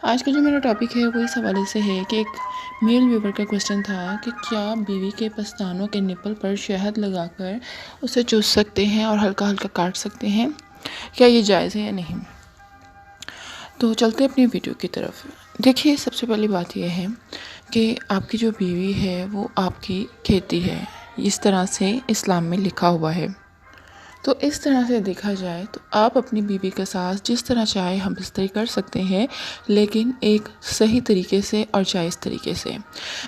आज का जो मेरा टॉपिक है वो इस हवाले से है कि एक मेल व्यूवर का क्वेश्चन था कि क्या बीवी के पस्तानों के निपल पर शहद लगाकर उसे चूस सकते हैं और हल्का हल्का काट सकते हैं, क्या ये जायज़ है या नहीं। तो चलते अपनी वीडियो की तरफ। देखिए, सबसे पहली बात यह है कि आपकी जो बीवी है वो आपकी खेती है, इस तरह से इस्लाम में लिखा हुआ है। तो इस तरह से देखा जाए तो आप अपनी बीवी के साथ जिस तरह चाहे हम बिस्तरी कर सकते हैं, लेकिन एक सही तरीके से और जायज़ तरीके से।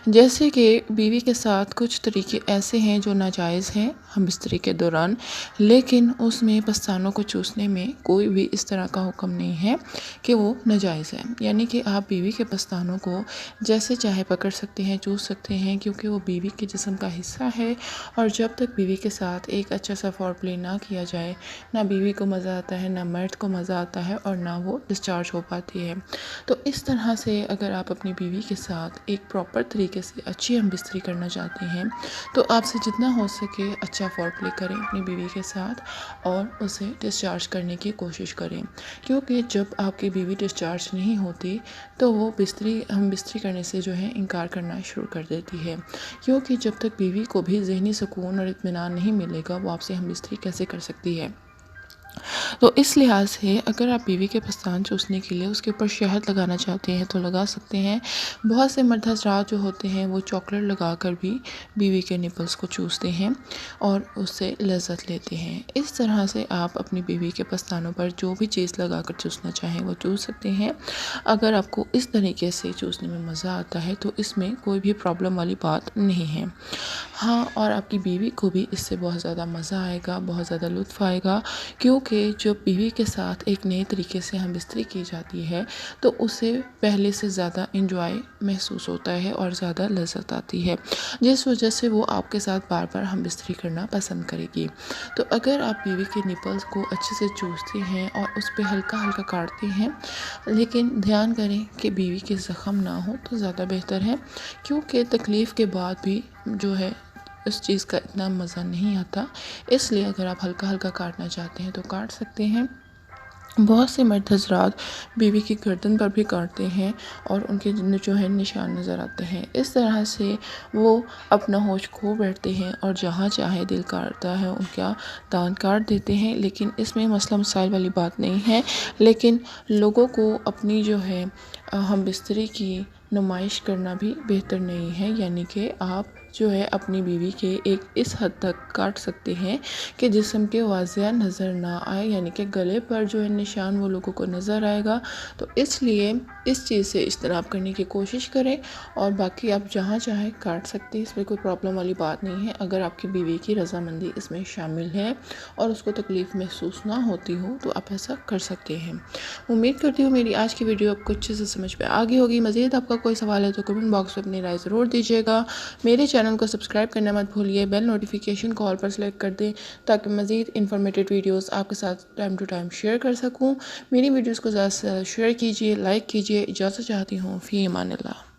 जैसे कि बीवी के साथ कुछ तरीके ऐसे हैं जो नाजायज़ हैं हम बिस्तरी के दौरान, लेकिन उसमें पस्तानों को चूसने में कोई भी इस तरह का हुक्म नहीं है कि वो नाजायज़ है। यानी कि आप बीवी के पस्तानों को जैसे चाहे पकड़ सकते हैं, चूस सकते हैं, क्योंकि वो बीवी के जिस्म का हिस्सा है। और जब तक बीवी के साथ एक अच्छा सा फोरप्ले ना किया जाए, ना बीवी को मज़ा आता है, ना मर्द को मज़ा आता है, और ना वो डिस्चार्ज हो पाती है। तो इस तरह से अगर आप अपनी बीवी के साथ एक प्रॉपर तरीके से अच्छी हम बिस्तरी करना चाहते हैं तो आपसे जितना हो सके अच्छा फोरप्ले करें अपनी बीवी के साथ और उसे डिस्चार्ज करने की कोशिश करें। क्योंकि जब आपकी बीवी डिस्चार्ज नहीं होती तो वो हम बिस्तरी करने से जो है इनकार करना शुरू कर देती है। क्योंकि जब तक बीवी को भी ज़हनी सुकून और इत्मीनान नहीं मिलेगा, वो आपसे हम बिस्तरी कैसे कर सकती है। तो इस लिहाज से अगर आप बीवी के पस्तान चूसने के लिए उसके ऊपर शहद लगाना चाहते हैं तो लगा सकते हैं। बहुत से मर्द हज़रात जो होते हैं वो चॉकलेट लगा कर भी बीवी के निपल्स को चूसते हैं और उससे लज़्ज़त लेते हैं। इस तरह से आप अपनी बीवी के पस्तानों पर जो भी चीज़ लगा कर चूसना चाहें वो चूस सकते हैं। अगर आपको इस तरीके से चूसने में मज़ा आता है तो इसमें कोई भी प्रॉब्लम वाली बात नहीं है। हाँ, और आपकी बीवी को भी इससे बहुत ज़्यादा मज़ा आएगा, बहुत ज़्यादा लुत्फ़ आएगा। क्योंकि जब बीवी के साथ एक नए तरीके से हम बिस्तरी की जाती है तो उसे पहले से ज़्यादा इंजॉय महसूस होता है और ज़्यादा लज़्ज़त आती है, जिस वजह से वो आपके साथ बार बार हम बिस्तरी करना पसंद करेगी। तो अगर आप बीवी के निपल्स को अच्छे से चूसते हैं और उस पर हल्का हल्का काटते हैं, लेकिन ध्यान करें कि बीवी के ज़ख़म ना हो तो ज़्यादा बेहतर है। क्योंकि तकलीफ़ के बाद भी जो है इस चीज़ का इतना मज़ा नहीं आता। इसलिए अगर आप हल्का हल्का काटना चाहते हैं तो काट सकते हैं। बहुत से मर्द हज़रात बीवी की गर्दन पर भी काटते हैं और उनके जो है निशान नज़र आते हैं। इस तरह से वो अपना होश खो बैठते हैं और जहाँ चाहे दिल काटता है उनका दांत काट देते हैं। लेकिन इसमें मसला मसाइल वाली बात नहीं है, लेकिन लोगों को अपनी जो है हम बिस्तरी की नुमाइश करना भी बेहतर नहीं है। यानी कि आप जो है अपनी बीवी के एक इस हद तक काट सकते हैं कि जिस्म के वाज़िया नज़र ना आए, यानी कि गले पर जो है निशान वो लोगों को नज़र आएगा। तो इसलिए इस चीज़ से इज्तनाब करने की कोशिश करें और बाकी आप जहाँ चाहे काट सकते हैं, इसमें कोई प्रॉब्लम वाली बात नहीं है। अगर आपकी बीवी की रज़ामंदी इसमें शामिल है और उसको तकलीफ़ महसूस ना होती हो तो आप ऐसा कर सकते हैं। उम्मीद करती हूँ मेरी आज की वीडियो आपको अच्छे से समझ में आ गई होगी। मज़ीद आपका कोई सवाल है तो कमेंट बॉक्स में अपनी राय ज़रूर दीजिएगा। मेरे चैनल को सब्सक्राइब करना मत भूलिए, बेल नोटिफिकेशन कॉल पर सेलेक्ट कर दें ताकि मज़ीद इन्फॉर्मेटिव वीडियोस आपके साथ टाइम टू टाइम शेयर कर सकूं। मेरी वीडियोस को ज़्यादा से ज़्यादा शेयर कीजिए, लाइक कीजिए। इजाज़त चाहती हूँ। फ़ी अमान अल्लाह।